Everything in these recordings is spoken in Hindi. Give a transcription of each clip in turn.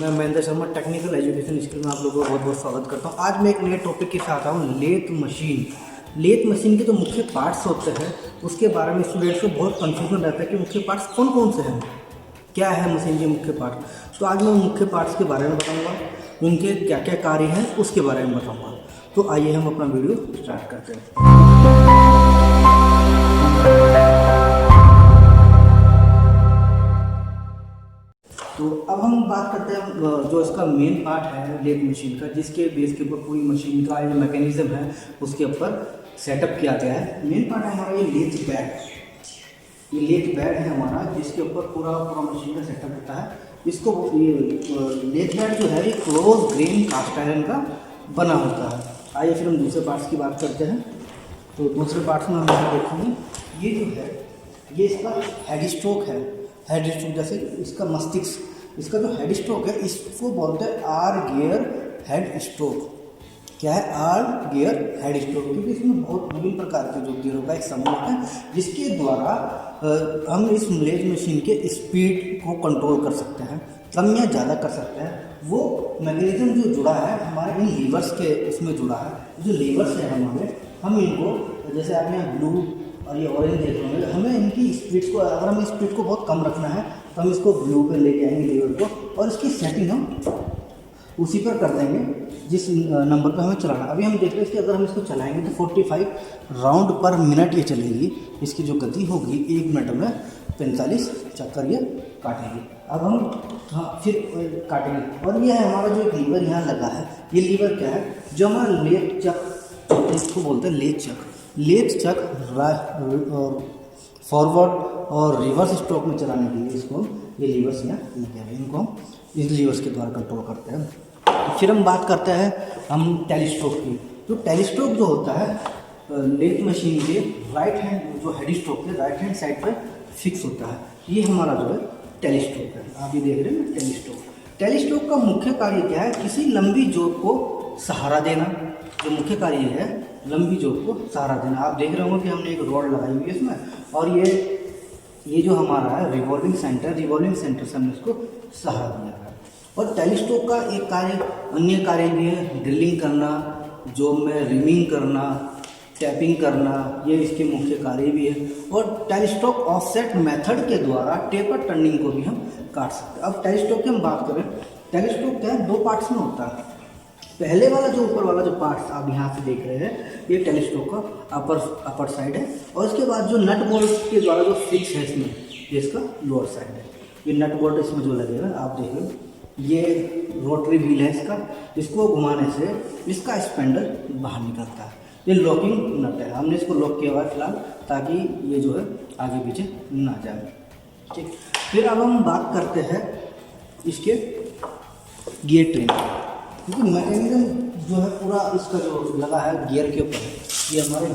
मैं Mahendra Sharma technical education school में आप लोगों का बहुत बहुत स्वागत करता हूं। आज मैं एक नए टॉपिक के साथ आया हूं, लेथ मशीन। लेथ मशीन के जो मुख्य पार्ट्स होते हैं उसके बारे में स्टूडेंट्स को बहुत कन्फ्यूजन रहता है कि मुख्य पार्ट्स कौन कौन से हैं, क्या है मशीन के मुख्य पार्ट। तो आज मैं मुख्य पार्ट्स के बारे में बताऊँगा, उनके क्या क्या कार्य हैं उसके बारे में बताऊँगा। तो आइए हम अपना वीडियो स्टार्ट करते हैं। तो अब हम बात करते हैं जो इसका मेन पार्ट है लेथ मशीन का, जिसके बेस के ऊपर पूरी मशीन का जो मैकेनिज्म है उसके ऊपर सेटअप किया गया है। मेन पार्ट है हमारा ये लेथ बेड। ये लेथ बेड है हमारा, जिसके ऊपर पूरा मशीन का सेटअप होता है। इसको ये लेथ बेड जो है ये क्लोज ग्रेन कास्ट आयरन का बना होता है। आइए फिर हम दूसरे पार्ट्स की बात करते हैं। तो दूसरे पार्ट्स में हम देखेंगे ये जो है ये इसका हेड स्ट्रोक है। हेड स्ट्रोक जैसे इसका मस्तिष्क, इसका जो हेड स्ट्रोक है इसको बोलते हैं आर गियर हेड स्ट्रोक। क्या है? आर गियर हेड स्ट्रोक, क्योंकि इसमें बहुत विभिन्न प्रकार के जो गियरों का एक समूह है जिसके द्वारा हम इस लेथ मशीन के स्पीड को कंट्रोल कर सकते हैं, कम या ज़्यादा कर सकते हैं। वो मैकेनिज्म जो जुड़ा है हमारे इन लीवर्स के इसमें जुड़ा है। जो लीवर्स है हमारे, हम इनको जैसे आप यहाँ ब्लू और ये ऑरेंज देख रहे होंगे, हमें इनकी स्पीड को, अगर हमें स्पीड को बहुत कम रखना है तो हम इसको ब्लू पे लेके आएंगे लीवर को, और इसकी सेटिंग हम उसी पर कर देंगे जिस नंबर पर हमें चलाना। अभी हम देख रहे हैं कि अगर हम इसको चलाएंगे तो 45 राउंड पर मिनट ये चलेगी। इसकी जो गति होगी 1 मिनट में 45 चक्कर ये काटेगी। अब हम फिर काटेंगे। और ये है हमारा जो लीवर यहाँ लगा है, ये लीवर क्या है? जो हमारा लेथ चक, इसको बोलते हैं लेथ चक। लेथ चक फॉरवर्ड और रिवर्स स्ट्रोक में चलाने के लिए इसको ये लीवर्स यहाँ लगे हैं, इनको हम इस लीवर्स के द्वारा कंट्रोल करते हैं। फिर हम बात करते हैं हम टेलीस्ट्रोक की। तो टेलीस्ट्रोक जो होता है लेथ मशीन के राइट हैंड, जो हेड स्ट्रोक के राइट हैंड साइड पर फिक्स होता है। ये हमारा जो है टेलीस्ट्रोक है। आप ये देख रहे हैं टेलीस्ट्रोक। टेलीस्ट्रोक का मुख्य कार्य क्या है? किसी लंबी जोत को सहारा देना। जो मुख्य कार्य है लंबी जोत को सहारा देना। आप देख रहे होंगे कि हमने एक रॉड लगाई हुई है इसमें, और ये जो हमारा है रिवॉल्विंग सेंटर से हमने इसको सहारा दिया है। और टेलीस्ट्रोक का एक कार्य, अन्य कार्य भी है, ड्रिलिंग करना, जॉब में रिमिंग करना, टैपिंग करना, ये इसके मुख्य कार्य भी है। और टेलीस्ट्रोक ऑफसेट मेथड के द्वारा टेपर टर्निंग को भी हम काट सकते हैं। अब टेलीस्ट्रोक की हम बात करें, टेलीस्ट्रोक क्या है? 2 पार्ट्स में होता है। पहले वाला जो ऊपर वाला जो पार्ट आप यहाँ से देख रहे हैं ये टेलीस्ट्रोक का अपर साइड है, और इसके बाद जो नट बोल्ट के द्वारा जो फिक्स है इसमें, ये इसका लोअर साइड है। ये नट बोल्ट इसमें जो लगेगा आप देखिए, ये रोटरी व्हील है इसका, इसको घुमाने से इसका स्पेंडल बाहर निकलता है। ये लॉकिंग नट है, हमने इसको लॉक किया हुआ है फिलहाल, ताकि ये जो है आगे पीछे ना जाए। ठीक, फिर अब हम बात करते हैं इसके गियर ट्रेन, क्योंकि मैकेनिज्म जो है पूरा इसका जो लगा है गियर के ऊपर है। ये हमारे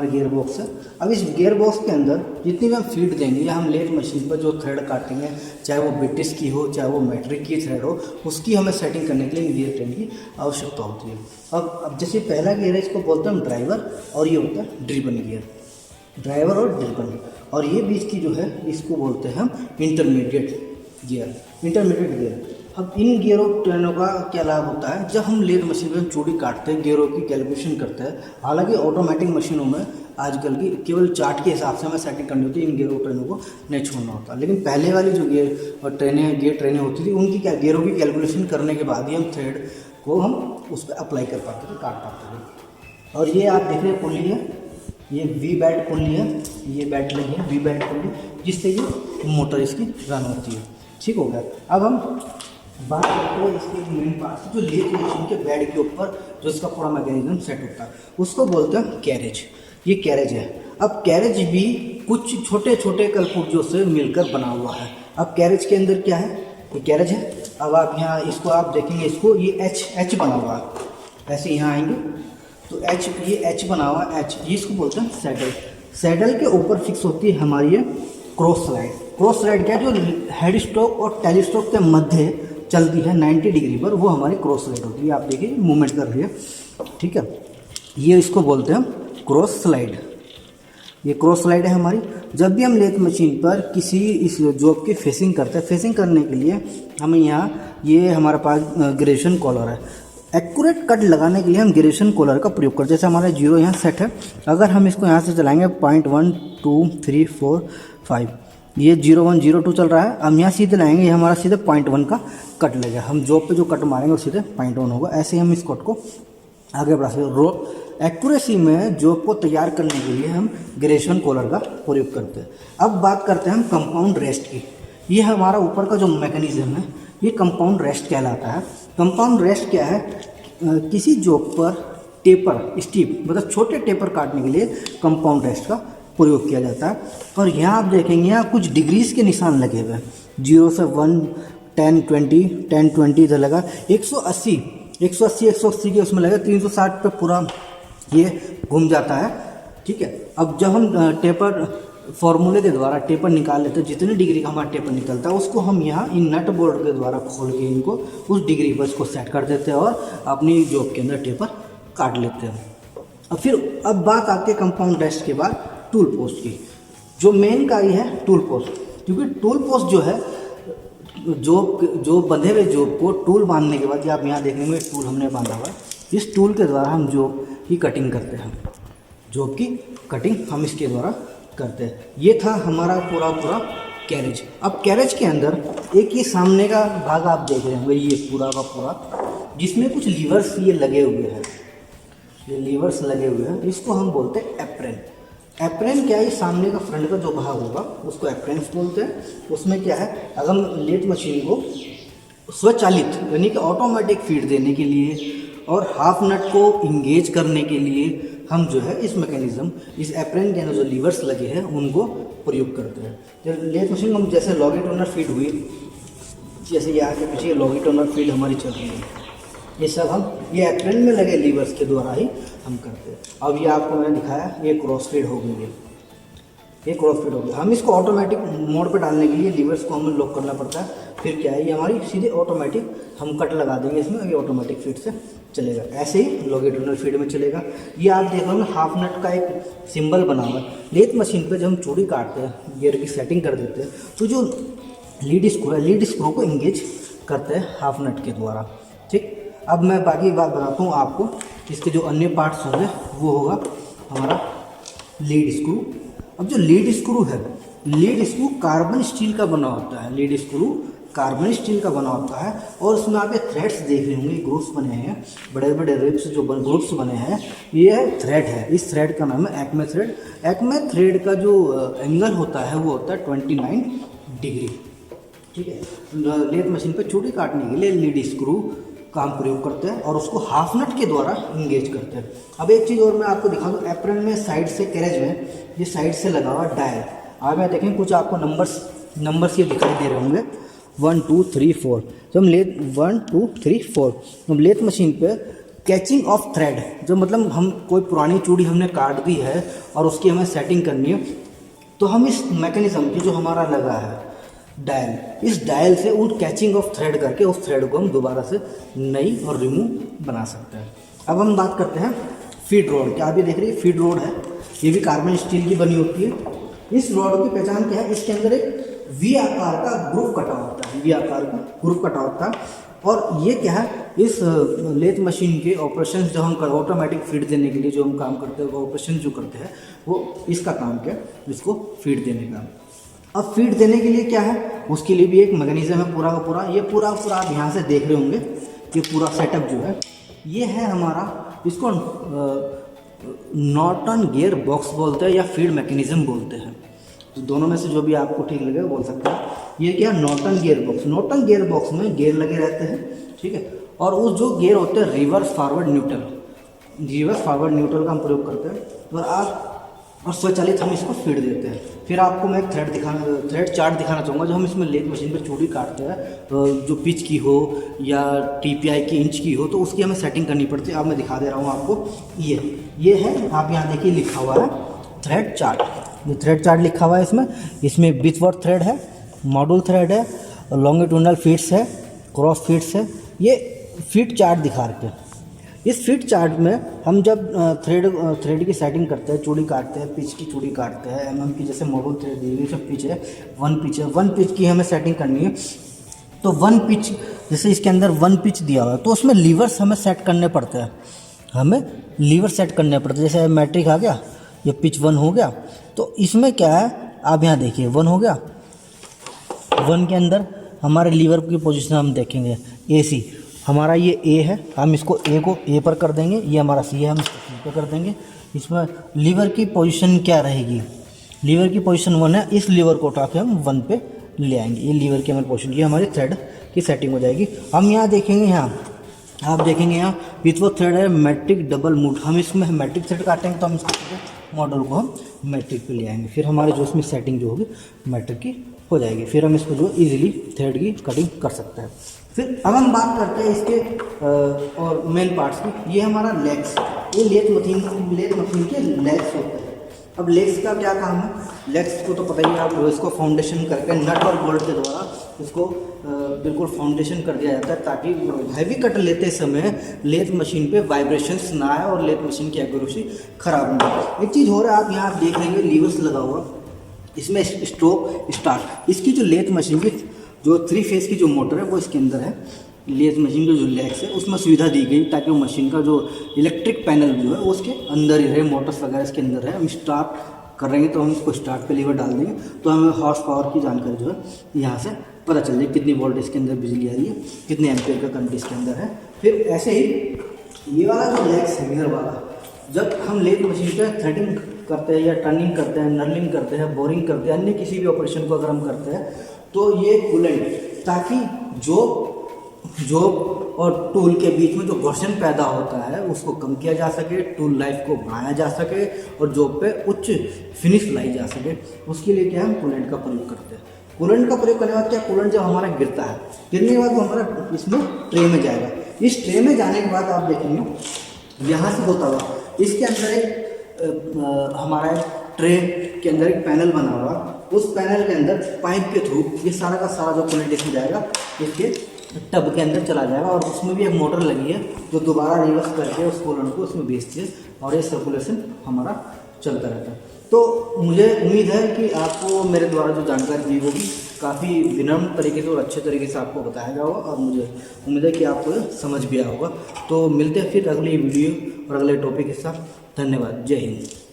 गियर बॉक्स है। अब इस गियर बॉक्स के अंदर जितनी भी हम फीड देंगे या हम लेथ मशीन पर जो थ्रेड काटेंगे, चाहे वो ब्रिटिश की हो चाहे वो मैट्रिक की थ्रेड हो, उसकी हमें सेटिंग करने के लिए गियर ट्रेन की आवश्यकता होती है। अब जैसे पहला गियर है, इसको बोलते हैं हम ड्राइवर, और ये होता है ड्रिवन गियर। ड्राइवर और ड्रिवन, और ये बीच की जो है इसको बोलते हैं हम इंटरमीडिएट गियर। अब इन गियरों ट्रेनों का क्या लाभ होता है? जब हम लेथ मशीन में चूड़ी काटते हैं, गियरों की कैलकुलेशन करते हैं, हालांकि ऑटोमेटिक मशीनों में आजकल की केवल चार्ट के हिसाब से हमें सेटिंग करनी होती है, इन गियरों ट्रेनों को नहीं छोड़ना होता। लेकिन पहले वाली जो गियर ट्रेनें होती थी, उनकी गियरों की कैलकुलेशन करने के बाद ही हम थ्रेड को हम उस पर अप्लाई कर पाते थे, काट पाते थे। और ये आप देख रहे हैं पुल्ली है, ये वी बेल्ट पुल्ली है, ये बेल्ट लगी है वी बेल्ट पुल्ली, जिससे ये मोटर इसकी रन होती है। ठीक हो गया। अब हम बात करते हैं इसके मेन पार्ट, जो लेथ मशीन के बेड के ऊपर जो इसका पूरा मैकेनिज्म सेट होता है, उसको बोलते हैं कैरेज। ये कैरेज है। अब कैरेज भी कुछ छोटे छोटे कलपुर्जों से मिलकर बना हुआ है। अब कैरेज के अंदर क्या है? ये कैरेज है। अब आप यहाँ इसको आप देखेंगे, इसको ये एच बना हुआ है। ऐसे यहाँ आएंगे तो ये एच बना हुआ है, ये इसको बोलते हैं सैडल। सैडल के ऊपर फिक्स होती है हमारी ये क्रॉस स्लाइड क्या है? जो हेड स्ट्रोक और टेलीस्ट्रोक के मध्य चलती है 90 डिग्री पर, वो हमारी क्रॉस स्लाइड होती है। आप देखिए मूवमेंट कर रही है, ठीक है। ये इसको बोलते हैं क्रॉस स्लाइड। ये क्रॉस स्लाइड है हमारी। जब भी हम लेथ मशीन पर किसी इस जॉब की फेसिंग करते हैं, फेसिंग करने के लिए हमें यहाँ ये हमारे पास ग्रेजुएशन कॉलर है। एक्यूरेट कट लगाने के लिए हम ग्रेजुएशन कॉलर का प्रयोग करते हैं। जैसे हमारा 0 यहाँ सेट है, अगर हम इसको यहाँ से चलाएंगे 0.1 2 3 4 5, ये 0 1 0 2 चल रहा है। हम यहाँ सीधे लाएंगे, ये हमारा सीधे 0.1 का कट लगेगा। हम जॉब पे जो कट मारेंगे वो सीधे 0.1 होगा। ऐसे ही हम इस कट को आगे बढ़ा सकते। एक्यूरेसी में जॉब को तैयार करने के लिए हम ग्रेजुएशन कॉलर का प्रयोग करते हैं। अब बात करते हैं हम कंपाउंड रेस्ट की। ये हमारा ऊपर का जो मैकेनिज्म है ये कंपाउंड रेस्ट कहलाता है। कंपाउंड रेस्ट क्या है? किसी जॉब पर टेपर स्टीप मतलब छोटे टेपर काटने के लिए कंपाउंड रेस्ट का प्रयोग किया जाता है। और यहाँ आप देखेंगे यहाँ कुछ डिग्रीज के निशान लगे हुए हैं, 0 से 1 10 20 10 20 इधर लगा, 180 180 के उसमें लगा, 360 पे पूरा ये घूम जाता है। ठीक है, अब जब हम टेपर फॉर्मूले के द्वारा टेपर निकाल लेते हैं, जितने डिग्री का हमारा टेपर निकलता है उसको हम यहाँ इन नट बोल्ट के द्वारा खोल के इनको उस डिग्री पर इसको सेट कर देते हैं और अपनी जॉब के अंदर टेपर काट लेते हैं। अब बात आती है कंपाउंड रेस्ट के बाद टूल पोस्ट की। जो मेन कार्य है टूल पोस्ट, क्योंकि टूल पोस्ट जो है जो बंधे हुए जॉब को टूल बांधने के बाद, आप यहाँ देखने में टूल हमने बांधा हुआ है, इस टूल के द्वारा हम जॉब की कटिंग करते हैं। जॉब की कटिंग हम इसके द्वारा करते हैं। ये था हमारा पूरा कैरेज। अब कैरेज के अंदर एक ये सामने का भाग आप देख रहे होंगे, ये पूरा का पूरा, जिसमें कुछ लीवर्स ये लगे हुए हैं, ये लीवर्स लगे हुए हैं, इसको हम बोलते हैं एप्रेन। एप्रेन क्या है? सामने का फ्रंट का जो भाग होगा उसको एप्रेन्स बोलते हैं। उसमें क्या है, अगर हम लेथ मशीन को स्वचालित यानी कि ऑटोमेटिक फीड देने के लिए और हाफ नट को इंगेज करने के लिए हम जो है इस मैकेनिज्म, इस एप्रेन के अंदर जो लीवर्स लगे हैं उनको प्रयोग करते हैं। जब लेथ मशीन में जैसे लॉन्गिट्यूडनल फीड हुई, जैसे ये आगे पीछे लॉन्गिट्यूडनल फीड हमारी चल रही है, ये सब हम ये एप्रेन में लगे लीवर्स के द्वारा ही हम करते हैं। अब ये आपको मैंने दिखाया, ये क्रॉस फीड हो गई है, ये क्रॉस फीड हो गई। हम इसको ऑटोमेटिक मोड पे डालने के लिए लीवर्स को हमें लॉक करना पड़ता है। फिर क्या है, ये हमारी सीधे ऑटोमेटिक हम कट लगा देंगे इसमें, ये ऑटोमेटिक फीड से चलेगा। ऐसे ही लॉन्गिट्यूडनल फीड में चलेगा। ये आप देख रहे हो हाफ नट का एक सिंबल बना हुआ है। लेथ मशीन पे जब हम चूड़ी काटते हैं, गियर की सेटिंग कर देते हैं, तो जो लीड स्क्रू है, लीड स्क्रू को इंगेज करते हैं हाफ नट के द्वारा। ठीक, अब मैं बाकी बात बताता हूँ आपको। इसके जो अन्य पार्ट्स होंगे वो होगा हमारा लीड स्क्रू। अब जो लीड स्क्रू है, लीड स्क्रू कार्बन स्टील का बना होता है। लीड स्क्रू कार्बन स्टील का बना होता है और उसमें आप ये थ्रेड्स देख रहे होंगे, ग्रूव्स बने हैं, बड़े बड़े रिब्स जो ग्रूव्स बने हैं, ये थ्रेड है। इस थ्रेड का नाम है एक्मे थ्रेड। एक्मे थ्रेड का जो एंगल होता है वो होता है 29 डिग्री। ठीक है, लेथ मशीन पे चूड़ी काटने के लिए लीड स्क्रू का हम प्रयोग करते हैं और उसको हाफ नट के द्वारा इंगेज करते हैं। अब एक चीज़ और मैं आपको दिखा दूँ, एप्रेन में साइड से कैरेज में ये साइड से लगा हुआ डायल। आप यहाँ देखें कुछ आपको नंबर्स ये दिखाई दे रहे होंगे, 1 2 3 4। जब हम लेथ 1 2 3 4 हम लेथ मशीन पे कैचिंग ऑफ थ्रेड, जो मतलब हम कोई पुरानी चूड़ी हमने काट दी है और उसकी हमें सेटिंग करनी है, तो हम इस मैकेनिज्म की जो हमारा लगा है डायल, इस डायल से उन कैचिंग ऑफ थ्रेड करके उस थ्रेड को हम दोबारा से नई और रिमूव बना सकते हैं। अब हम बात करते हैं फीड रोड की। आप ये देख रही है फीड रोड है, ये भी कार्बन स्टील की बनी होती है। इस रॉड की पहचान क्या है? इसके अंदर एक वी आकार का ग्रुप कटा होता है, वी आकार का ग्रुप कटा होता है। और ये क्या है, इस लेथ मशीन के ऑपरेशन जो हम ऑटोमेटिक फीड देने के लिए जो हम काम करते हैं, वो ऑपरेशन जो करते हैं वो इसका काम क्या है, इसको फीड देने का। अब फीड देने के लिए क्या है, उसके लिए भी एक मैकेनिज्म है पूरा का पूरा। ये पूरा आप यहाँ से देख रहे होंगे, ये पूरा सेटअप जो है ये है हमारा, इसको नॉर्टन गियर बॉक्स बोलते हैं या फीड मैकेनिज्म बोलते हैं। तो दोनों में से जो भी आपको ठीक लगे बोल सकते हैं। ये क्या, Norton gear box. Norton gear box में गियर लगे रहते हैं, ठीक है, और उस जो गियर होते हैं reverse forward neutral, reverse forward neutral का हम प्रयोग करते हैं और स्वचालित हम इसको फीड देते हैं। फिर आपको मैं एक थ्रेड चार्ट दिखाना चाहूँगा, जो हम इसमें लेथ मशीन पर चूड़ी काटते हैं, जो पिच की हो या TPI की इंच की हो, तो उसकी हमें सेटिंग करनी पड़ती है। अब मैं दिखा दे रहा हूँ आपको। ये है, आप यहाँ देखिए लिखा हुआ है थ्रेड चार्ट। ये थ्रेड चार्ट लिखा हुआ है इसमें विथवर्थ थ्रेड है, मॉड्यूल थ्रेड है, लॉन्गिट्यूडनल फीड्स है, क्रॉस फीड्स है। ये फीड चार्ट दिखा रखे हैं। इस फिट चार्ट में हम जब थ्रेड की सेटिंग करते हैं, चूड़ी काटते हैं, पिच की चूड़ी काटते हैं, एमएम की जैसे मॉडल थ्रेड दी हुई सब पिच है, वन पिच की हमें सेटिंग करनी है। तो वन पिच जैसे इसके अंदर वन पिच दिया हुआ है तो उसमें लीवर्स हमें सेट करने पड़ते हैं, हमें लीवर सेट करने पड़ते हैं। जैसे मैट्रिक आ गया, ये पिच 1 हो गया, तो इसमें क्या है आप यहाँ देखिए 1 हो गया, 1 के अंदर हमारे लीवर की पोजीशन हम देखेंगे, ए सी हमारा ये ए है, हम इसको ए को ए पर कर देंगे, ये हमारा सी है हम इसको सी पर कर देंगे। इसमें लीवर की पोजीशन क्या रहेगी, लीवर की पोजीशन 1 है, इस लीवर को उठा के हम 1 पे ले आएंगे, ये लीवर की हमारी पोजीशन, ये हमारी थ्रेड की सेटिंग हो जाएगी। हम यहाँ देखेंगे, यहाँ आप देखेंगे यहाँ विथ वो थ्रेड है मैट्रिक डबल मूड, हम इसमें मैट्रिक थ्रेड काटेंगे तो हम इसको मॉडल को हम मैट्रिक पे ले आएंगे, फिर हमारे जो इसमें सेटिंग जो होगी मैट्रिक की हो जाएगी, फिर हम इसको जो इजीली थ्रेड की कटिंग कर सकते हैं। फिर अब हम बात करते हैं इसके और मेन पार्ट्स की। ये हमारा लेग्स, ये लेथ मशीन के लेग्स होते हैं। अब लेग्स का क्या काम है, लेग्स को तो पता ही है आप, इसको फाउंडेशन करके नट और बोल्ट के द्वारा इसको बिल्कुल फाउंडेशन कर दिया जाता है ताकि हैवी कट लेते समय लेथ मशीन पे वाइब्रेशंस ना आए और लेथ मशीन की एक्यूरेसी खराब ना हो। एक चीज़ हो रहा है, आप यहाँ देख लेंगे लीवर्स लगा हुआ, इसमें स्ट्रोक स्टार्ट, इसकी जो लेथ मशीन की जो 3 फेस की जो मोटर है वो इसके अंदर है। लेथ मशीन की जो लेग्स है उसमें सुविधा दी गई ताकि वो मशीन का जो इलेक्ट्रिक पैनल जो है वो उसके अंदर ही रहे, मोटर्स वगैरह इसके अंदर है। हम स्टार्ट कर रहे हैं तो हम इसको स्टार्ट पे लीवर डाल देंगे तो हमें हॉर्स पावर की जानकारी जो है यहाँ से पता चल जाए, कितनी वोल्ट इसके अंदर बिजली आ रही है, कितने एम्पियर का करंट इसके अंदर है। फिर ऐसे ही ये वाला जो लेग्स है गियर वाला, जब हम लेथ मशीन पे थ्रेडिंग करते हैं या टर्निंग करते हैं, नर्लिंग करते हैं, बोरिंग करते हैं, अन्य किसी भी ऑपरेशन को अगर हम करते हैं तो ये कूलेंट, ताकि जो और टूल के बीच में जो घर्षण पैदा होता है उसको कम किया जा सके, टूल लाइफ को बढ़ाया जा सके और जॉब पे उच्च फिनिश लाई जा सके, उसके लिए क्या हम कूलेंट का प्रयोग करते हैं। कूलेंट का प्रयोग करने के बाद क्या, कूलेंट जब हमारा गिरता है, गिरने के बाद वो हमारा इसमें ट्रे में जाएगा। इस ट्रे में जाने के बाद आप देखेंगे यहाँ से होता हुआ इसके अंदर एक हमारा ट्रे के अंदर एक पैनल बना हुआ, उस पैनल के अंदर पाइप के थ्रू ये सारा का सारा जो कूलेंट इसमें जाएगा इसके टब के अंदर चला जाएगा और उसमें भी एक मोटर लगी है जो दोबारा रिवर्स करके उस कूलेंट को उसमें भेजती है और ये सर्कुलेशन हमारा चलता रहता है। तो मुझे उम्मीद है कि आपको मेरे द्वारा जो जानकारी दी होगी काफ़ी विनम्र तरीके से और अच्छे तरीके से आपको बताया गया होगा और मुझे उम्मीद है कि आपको समझ भी आया होगा। तो मिलते हैं फिर अगली वीडियो और अगले टॉपिक के साथ। धन्यवाद। जय हिंद।